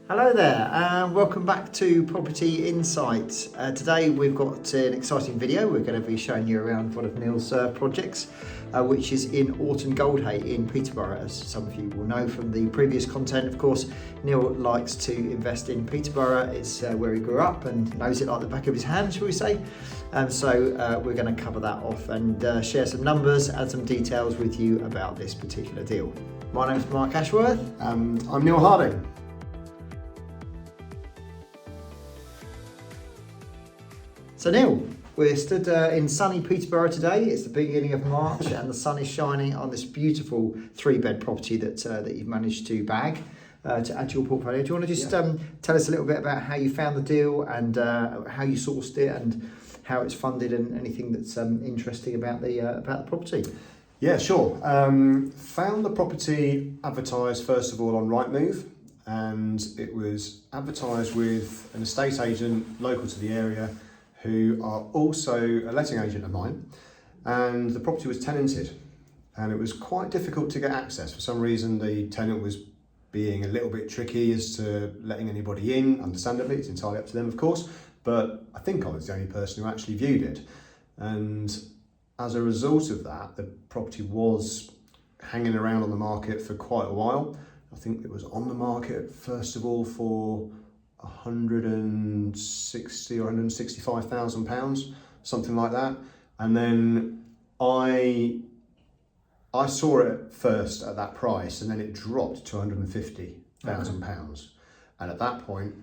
Hello there, and welcome back to Property Insights. Today we've got an exciting video. We're going to be showing you around one of Neil's projects, which is in Orton Goldhay in Peterborough. As some of you will know from the previous content, of course, Neil likes to invest in Peterborough. It's where he grew up and knows it like the back of his hand, shall we say. So we're going to cover that off and share some numbers and some details with you about this particular deal. My name's Mark Ashworth. I'm Neil Harding. So Neil, we're stood in sunny Peterborough today. It's the beginning of March and the sun is shining on this beautiful 3-bed property that you've managed to bag to add to your portfolio. Do you want to just tell us a little bit about how you found the deal and how you sourced it and how it's funded and anything that's interesting about the property? Yeah, sure. Found the property advertised first of all on Rightmove, and it was advertised with an estate agent local to the area who are also a letting agent of mine, and the property was tenanted and it was quite difficult to get access. For some reason the tenant was being a little bit tricky as to letting anybody in. Understandably, it's entirely up to them of course, but I think I was the only person who actually viewed it, and as a result of that the property was hanging around on the market for quite a while. I think it was on the market first of all for 160 or 165,000 pounds, something like that, and then I saw it first at that price, and then it dropped to 150,000 pounds, and at that point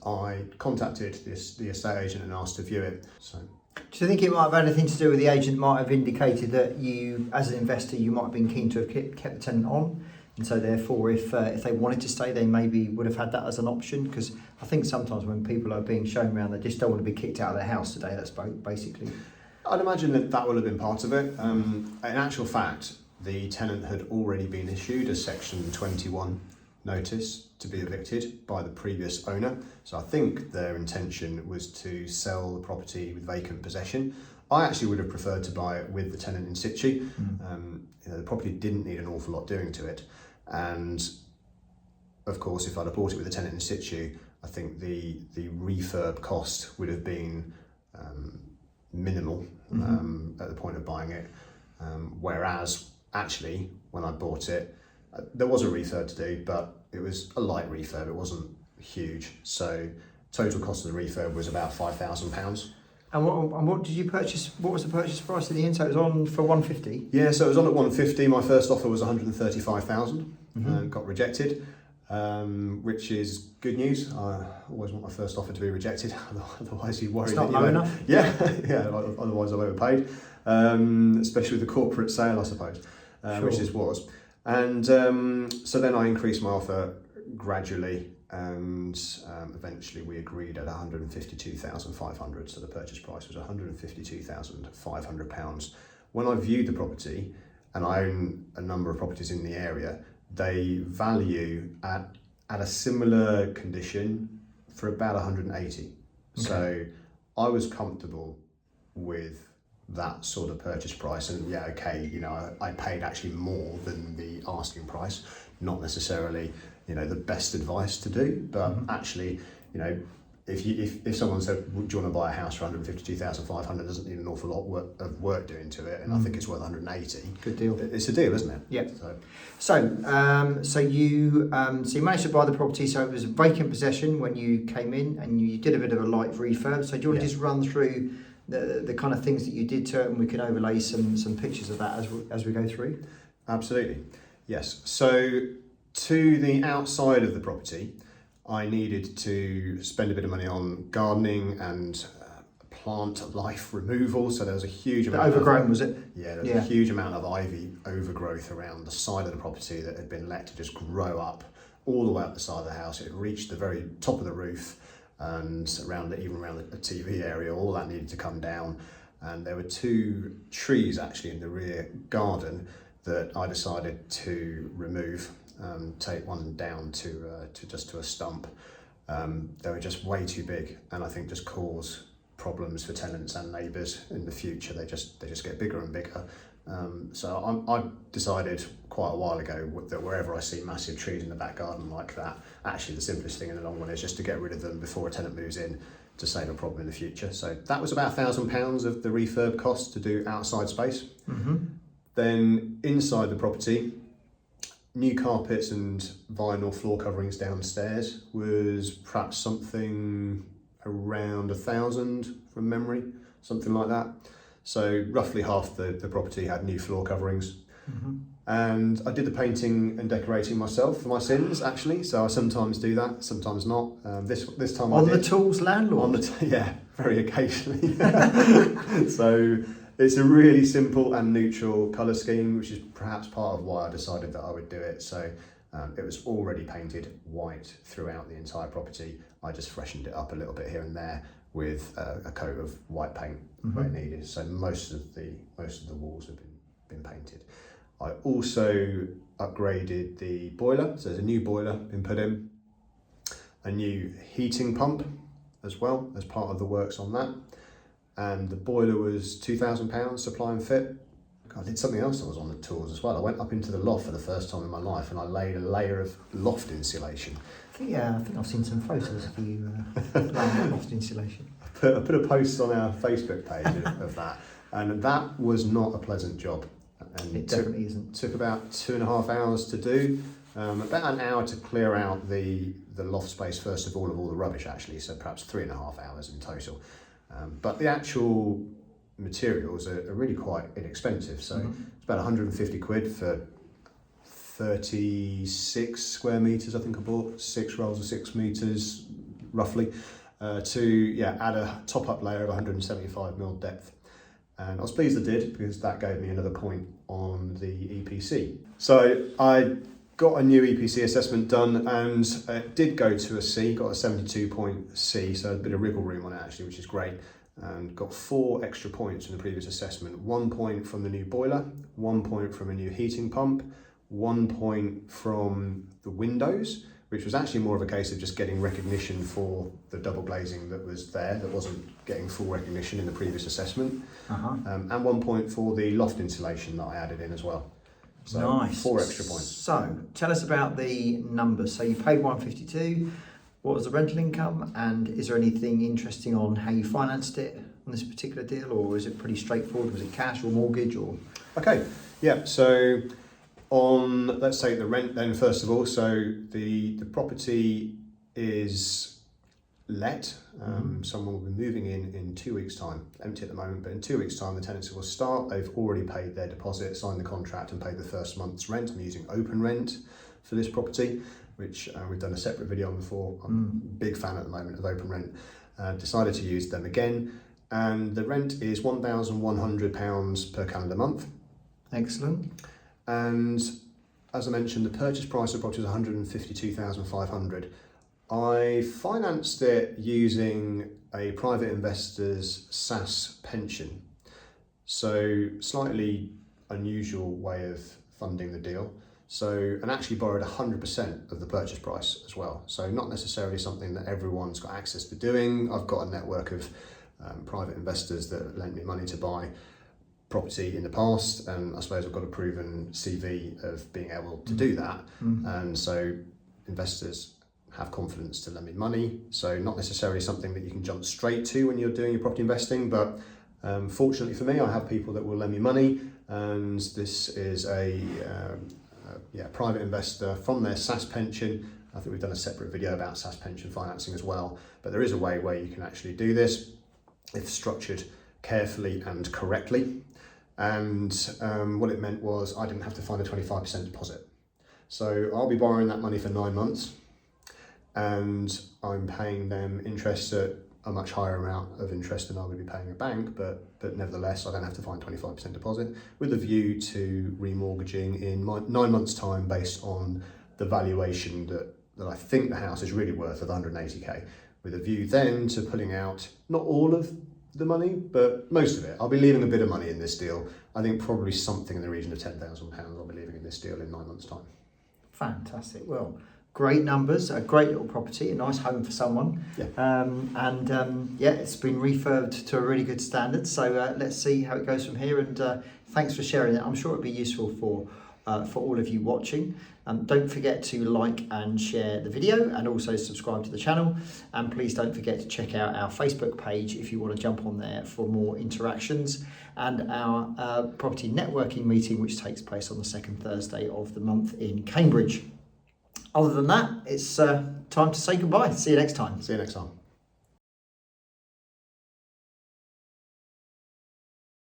I contacted the estate agent and asked to view it. So, do you think it might have had anything to do with the agent might have indicated that you, as an investor, you might have been keen to have kept the tenant on? And so therefore, if they wanted to stay, they maybe would have had that as an option? Because I think sometimes when people are being shown around, they just don't want to be kicked out of their house today. That's basically. I'd imagine that will have been part of it. In actual fact, the tenant had already been issued a Section 21 notice to be evicted by the previous owner. So I think their intention was to sell the property with vacant possession. I actually would have preferred to buy it with the tenant in situ. The property didn't need an awful lot doing to it. And of course, if I'd have bought it with a tenant in situ, I think the refurb cost would have been minimal at the point of buying it. Whereas actually, when I bought it, there was a refurb to do, but it was a light refurb. It wasn't huge. So total cost of the refurb was about £5,000. And what did you purchase? What was the purchase price at the end? So it was on for 150. Yeah, so it was on at 150. My first offer was 135,000. Got rejected, which is good news. I always want my first offer to be rejected, otherwise you worry. It's not low enough. Yeah, yeah. Otherwise I've overpaid, especially with the corporate sale, I suppose, which this was. And so then I increased my offer gradually, and eventually we agreed at 152,500. So the purchase price was £152,500. When I viewed the property, and I own a number of properties in the area, they value at a similar condition for about 180. Okay. So I was comfortable with that sort of purchase price, and yeah, okay, I paid actually more than the asking price. Not necessarily the best advice to do, but actually, if someone said, do you want to buy a house for 152,500, doesn't need an awful lot of work doing to it, and I think it's worth 180. Good deal. It's a deal, isn't it? Yeah. So you managed to buy the property. So it was vacant possession when you came in, and you did a bit of a light refurb. So do you want to just run through the kind of things that you did to it, and we can overlay some pictures of that as we go through? Absolutely. Yes. So to the outside of the property, I needed to spend a bit of money on gardening and plant life removal. So there was a huge amount. Overgrown, was it? Yeah, there was a huge amount of ivy overgrowth around the side of the property that had been let to just grow up all the way up the side of the house. It had reached the very top of the roof, and even around the TV area, all that needed to come down. And there were 2 trees actually in the rear garden that I decided to remove. Take one down to just a stump. They were just way too big, and I think just cause problems for tenants and neighbours in the future. They just get bigger and bigger, So I decided quite a while ago that wherever I see massive trees in the back garden like that, actually the simplest thing in the long run is just to get rid of them before a tenant moves in, to save a problem in the future. So that was about £1,000 of the refurb cost to do outside space. Then inside the property, new carpets and vinyl floor coverings downstairs was perhaps something around 1,000 from memory, something like that. So roughly half the property had new floor coverings. And I did the painting and decorating myself for my sins, actually. So I sometimes do that, sometimes not. This time I did. On the tools, landlord? Yeah, very occasionally. So it's a really simple and neutral colour scheme, which is perhaps part of why I decided that I would do it. So it was already painted white throughout the entire property. I just freshened it up a little bit here and there with a coat of white paint where needed. So most of the walls have been painted. I also upgraded the boiler, so there's a new boiler been put in, a new heating pump as well as part of the works on that, and the boiler was £2,000 supply and fit. I did something else that was on the tools as well. I went up into the loft for the first time in my life and I laid a layer of loft insulation. I think I've seen some photos of you laying loft insulation. I put a post on our Facebook page of that, and that was not a pleasant job. And it definitely isn't. Took about 2.5 hours to do, about an hour to clear out the loft space first of all the rubbish actually, so perhaps 3.5 hours in total. But the actual materials are really quite inexpensive, so it's about 150 quid for 36 square metres. I think I bought 6 rolls of 6 metres roughly, to add a top-up layer of 175mm depth. And I was pleased I did, because that gave me another point on the EPC. So I got a new EPC assessment done, and it did go to a C, got a 72-point C, so a bit of wriggle room on it actually, which is great. And got 4 extra points from the previous assessment. 1 point from the new boiler, 1 point from a new heating pump, 1 point from the windows, which was actually more of a case of just getting recognition for the double glazing that was there, that wasn't getting full recognition in the previous assessment. And 1 point for the loft insulation that I added in as well. So nice. 4 extra points. So tell us about the numbers. So you paid 152. What was the rental income, and is there anything interesting on how you financed it on this particular deal, or is it pretty straightforward? Was it cash or mortgage or? Okay, yeah. So on, let's take the rent then first of all. So the property is let. Someone will be moving in 2 weeks' time. Empty at the moment, but in 2 weeks' time the tenancy will start. They've already paid their deposit, signed the contract, and paid the first month's rent. I'm using open rent for this property, which we've done a separate video on before. I'm a big fan at the moment of open rent. Decided to use them again, and the rent is £1,100 per calendar month. Excellent. And as I mentioned, the purchase price of the property is £152,500. I financed it using a private investor's SAS pension. So slightly unusual way of funding the deal. So, and actually borrowed 100% of the purchase price as well. So not necessarily something that everyone's got access to doing. I've got a network of private investors that lent me money to buy property in the past, and I suppose I've got a proven CV of being able to do that. And so investors have confidence to lend me money. So not necessarily something that you can jump straight to when you're doing your property investing, but fortunately for me, I have people that will lend me money, and this is a private investor from their SAS pension. I think we've done a separate video about SAS pension financing as well, but there is a way where you can actually do this if structured carefully and correctly. And what it meant was I didn't have to find a 25% deposit. So I'll be borrowing that money for 9 months, and I'm paying them interest at a much higher amount of interest than I would be paying a bank, but nevertheless I don't have to find 25% deposit, with a view to remortgaging in 9 months' time based on the valuation that I think the house is really worth of 180k, with a view then to pulling out not all of the money, but most of it. I'll be leaving a bit of money in this deal. I think probably something in the region of £10,000 I'll be leaving in this deal in 9 months' time. Fantastic. Well, great numbers, a great little property, a nice home for someone. It's been refurbed to a really good standard. So let's see how it goes from here. And Thanks for sharing it. I'm sure it'll be useful for all of you watching. Don't forget to like and share the video, and also subscribe to the channel. And please don't forget to check out our Facebook page if you want to jump on there for more interactions, and our property networking meeting, which takes place on the second Thursday of the month in Cambridge. Other than that, it's time to say goodbye. See you next time. See you next time.